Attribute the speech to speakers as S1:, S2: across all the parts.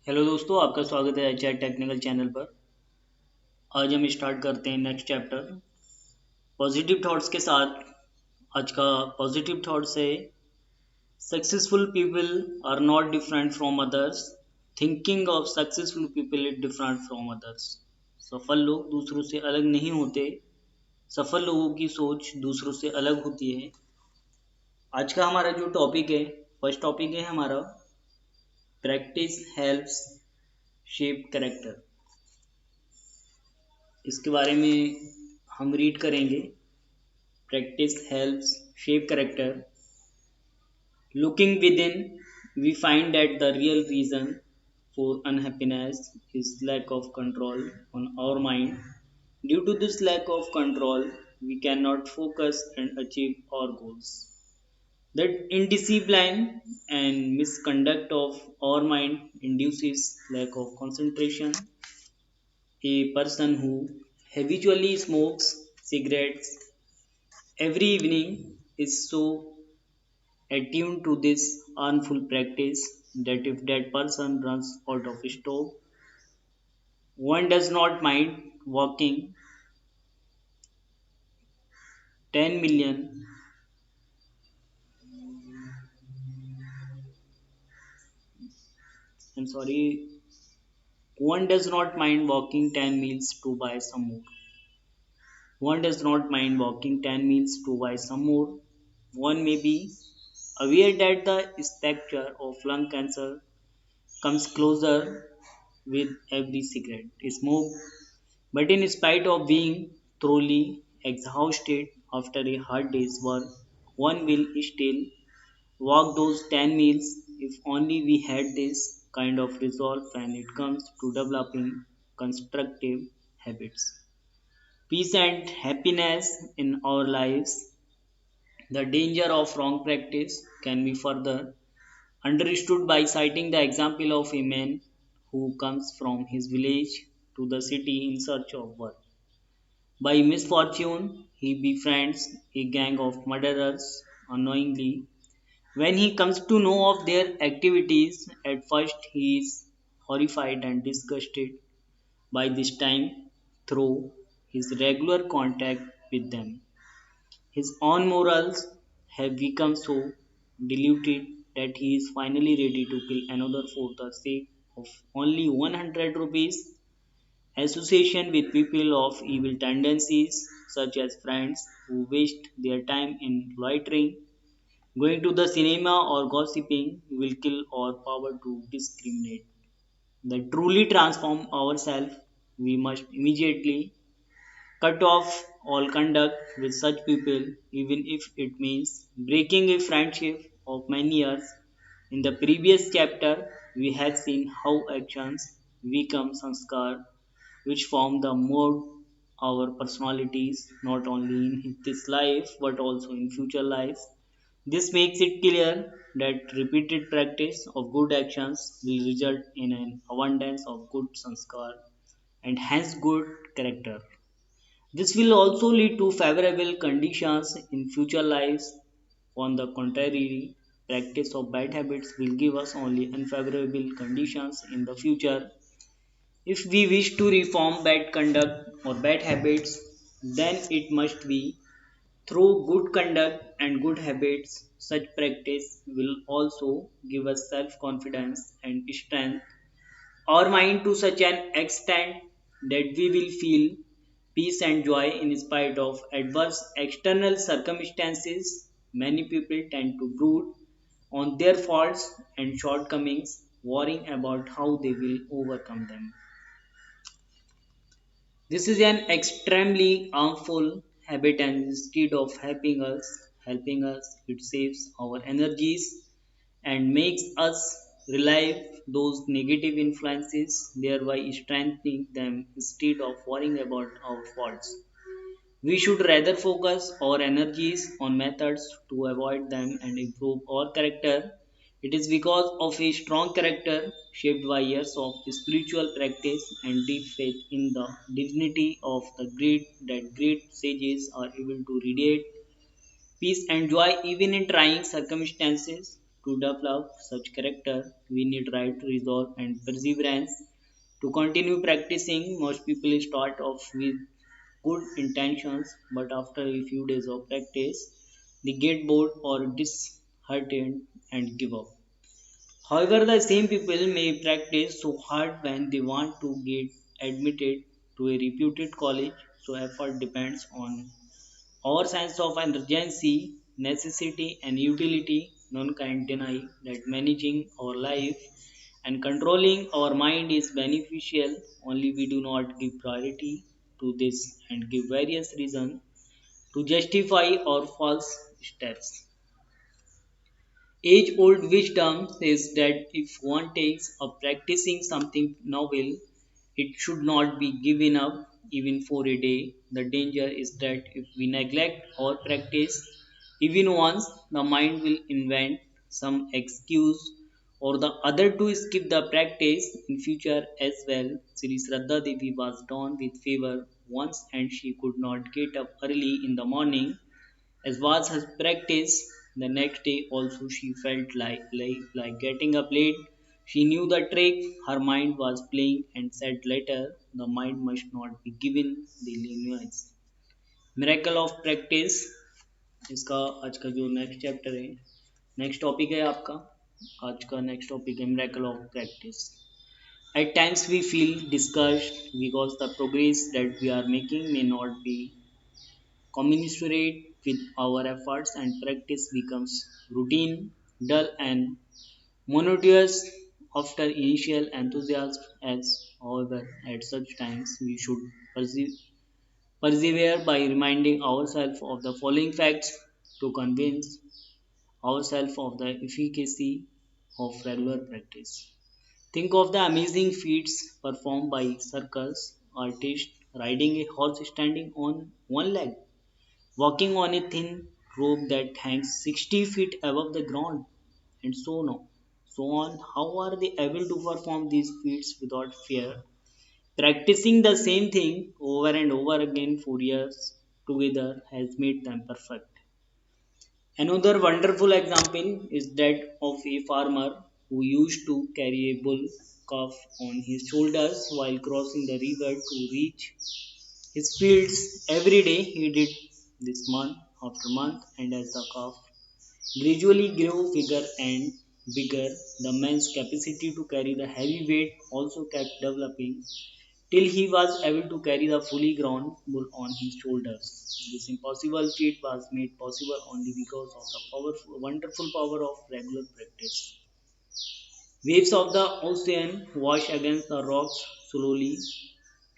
S1: Hello दोस्तों, आपका स्वागत है एचआर टेक्निकल चैनल पर। आज हम स्टार्ट करते हैं नेक्स्ट चैप्टर पॉजिटिव थॉट्स के साथ। आज का पॉजिटिव थॉट्स है successful people are not different from others. Thinking of successful people is different from others. सफल लोग दूसरों से अलग नहीं होते। सफल लोगों की सोच दूसरों से अलग होती है। आज का हमारा जो टॉपिक है, फर्स्ट टॉपिक है हमारा प्रैक्टिस हेल्प्स शेप कैरेक्टर। इसके बारे में हम रीड करेंगे। Practice helps shape character. Looking within, we find that the real reason for unhappiness is lack of control on our mind. Due to this lack of control, we cannot focus and achieve our goals. That indiscipline and misconduct of our mind induces lack of concentration. A person who habitually smokes cigarettes every evening is so attuned to this harmful practice that if that person runs out of stove, one does not mind walking 10 million. I'm sorry, one does not mind walking 10 miles to buy some more. One does not mind walking 10 miles to buy some more. One may be aware that the spectre of lung cancer comes closer with every cigarette smoked. But in spite of being thoroughly exhausted after a hard day's work, one will still walk those 10 miles if only we had this kind of resolve when it comes to developing constructive habits. Peace and happiness in our lives. The danger of wrong practice can be further understood by citing the example of a man who comes from his village to the city in search of work. By misfortune, he befriends a gang of murderers unknowingly. When he comes to know of their activities, at first he is horrified and disgusted. By this time, through his regular contact with them, his own morals have become so diluted that he is finally ready to kill another for the sake of only 100 rupees. Association with people of evil tendencies, such as friends who waste their time in loitering, going to the cinema, or gossiping, will kill our power to discriminate. That truly transform ourselves, we must immediately cut off all contact with such people, even if it means breaking a friendship of many years. In the previous chapter, we had seen how actions become sanskar, which form the mold our personalities not only in this life but also in future lives. This makes it clear that repeated practice of good actions will result in an abundance of good sanskar and hence good character. This will also lead to favorable conditions in future lives. On the contrary, practice of bad habits will give us only unfavorable conditions in the future. If we wish to reform bad conduct or bad habits, then it must be through good conduct and good habits. Such practice will also give us self confidence and strength our mind to such an extent that we will feel peace and joy in spite of adverse external circumstances. Many people tend to brood on their faults and shortcomings, worrying about how they will overcome them. This is an extremely harmful habit, and instead of helping us, it saves our energies and makes us relieve those negative influences, thereby strengthening them instead of worrying about our faults. We should rather focus our energies on methods to avoid them and improve our character. It is because of a strong character shaped by years of spiritual practice and deep faith in the divinity of the great that great sages are able to radiate peace and joy even in trying circumstances. To develop such character, we need right resolve and perseverance. To continue practicing, most people start off with good intentions, but after a few days of practice, they get bored or disheartened and give up. However, the same people may practice so hard when they want to get admitted to a reputed college, so effort depends on our sense of urgency, necessity, and utility. None can deny that managing our life and controlling our mind is beneficial, only we do not give priority to this and give various reasons to justify our false steps. Age old wisdom says that if one takes up practicing something novel, it should not be given up even for a day. The danger is that if we neglect or practice even once, the mind will invent some excuse or the other to skip the practice in future as well. Sri Shraddha Devi was down with fever once and she could not get up early in the morning as was her practice, the next day also she felt like getting up late. She knew the trick her mind was playing and said later, the mind must not be given the lenience. Miracle of practice इसका आज का जो next chapter है next topic है आपका आज का next topic है miracle of practice. At times we feel discouraged because the progress that we are making may not be commensurate with our efforts and practice becomes routine, dull, and monotonous after initial enthusiasm. As however, at such times we should persevere by reminding ourselves of the following facts to convince ourselves of the efficacy of regular practice. Think of the amazing feats performed by circus artists riding a horse standing on one leg, walking on a thin rope that hangs 60 feet above the ground, and so on. So on. How are they able to perform these feats without fear? Practicing the same thing over and over again for years together has made them perfect. Another wonderful example is that of a farmer who used to carry a bull calf on his shoulders while crossing the river to reach his fields. Every day he did this month after month, and as the calf gradually grew bigger and bigger, the man's capacity to carry the heavy weight also kept developing till he was able to carry the fully grown bull on his shoulders. This impossible feat was made possible only because of the wonderful power of regular practice. Waves of the ocean wash against the rocks slowly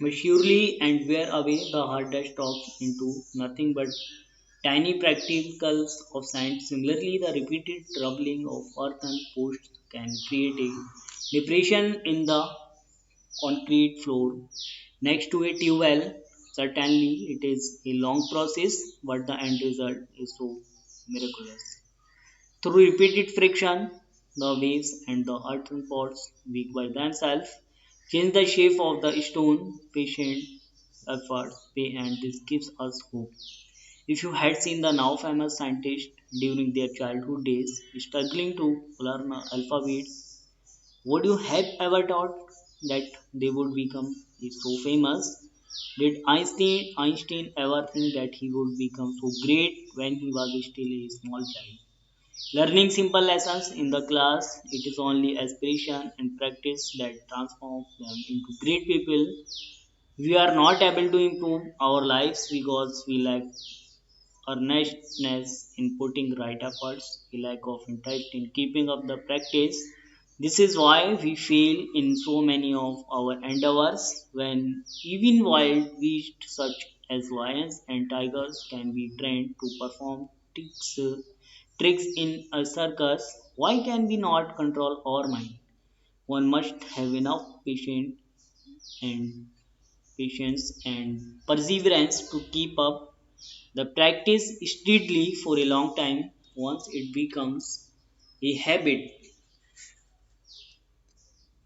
S1: but surely and wear away the hardest rocks into nothing but tiny particles of sand. Similarly, the repeated rubbling of earthen posts can create a depression in the concrete floor next to a tube well. Certainly, it is a long process, but the end result is so miraculous. Through repeated friction, the waves and the earthen pots, weak by themselves, change the shape of the stone. Patient efforts pay, and this gives us hope. If you had seen the now famous scientists during their childhood days struggling to learn alphabets, would you have ever thought that they would become so famous? Did Einstein ever think that he would become so great when he was still a small child? Learning simple lessons in the class, it is only aspiration and practice that transform them into great people. We are not able to improve our lives because we lack earnestness in putting right efforts, a lack of interest in keeping up the practice. This is why we fail in so many of our endeavors when even wild beasts such as lions and tigers can be trained to perform tricks in a circus. Why can we not control our mind? One must have enough and patience and perseverance to keep up the practice steadily for a long time. Once it becomes a habit,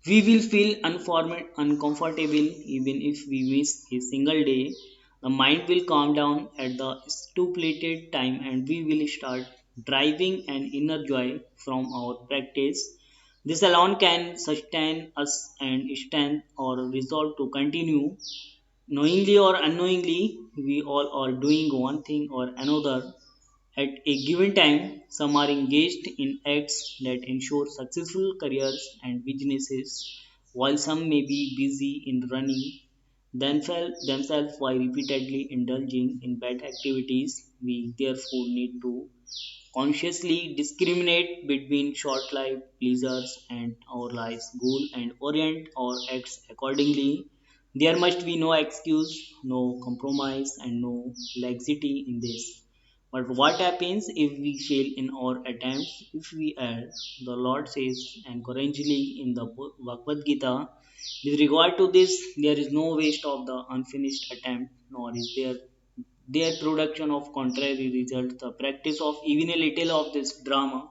S1: we will feel uncomfortable even if we miss a single day. The mind will calm down at the stipulated time and we will start driving and inner joy from our practice. This alone can sustain us and strengthen our resolve to continue. Knowingly or unknowingly, we all are doing one thing or another at a given time. Some are engaged in acts that ensure successful careers and businesses, while some may be busy in running themselves while repeatedly indulging in bad activities. We therefore need to consciously discriminate between short-lived pleasures and our life's goal and orient our acts accordingly. There must be no excuse, no compromise, and no laxity in this. But what happens if we fail in our attempts? If we err, the Lord says encouragingly in the Bhagavad Gita, with regard to this, there is no waste of the unfinished attempt, nor is there their production of contrary results. The practice of even a little of this drama,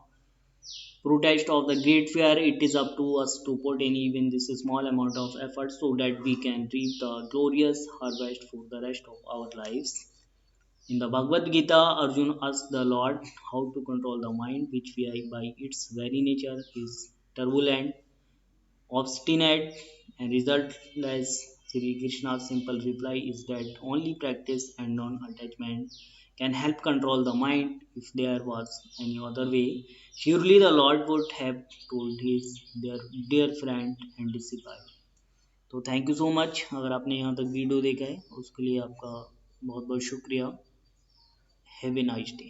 S1: protest of the great fear, it is up to us to put in even this small amount of effort so that we can reap the glorious harvest for the rest of our lives. In the Bhagavad Gita, Arjuna asks the Lord how to control the mind, which by its very nature is turbulent, obstinate, and resultless. Sri Krishna's simple reply is that only practice and non attachment can help control the mind. If there was any other way, surely the Lord would have told his dear friend and disciple. तो thank you so much अगर आपने यहाँ तक video देखा है उसके लिए आपका बहुत बहुत शुक्रिया हैव ए नाइस डे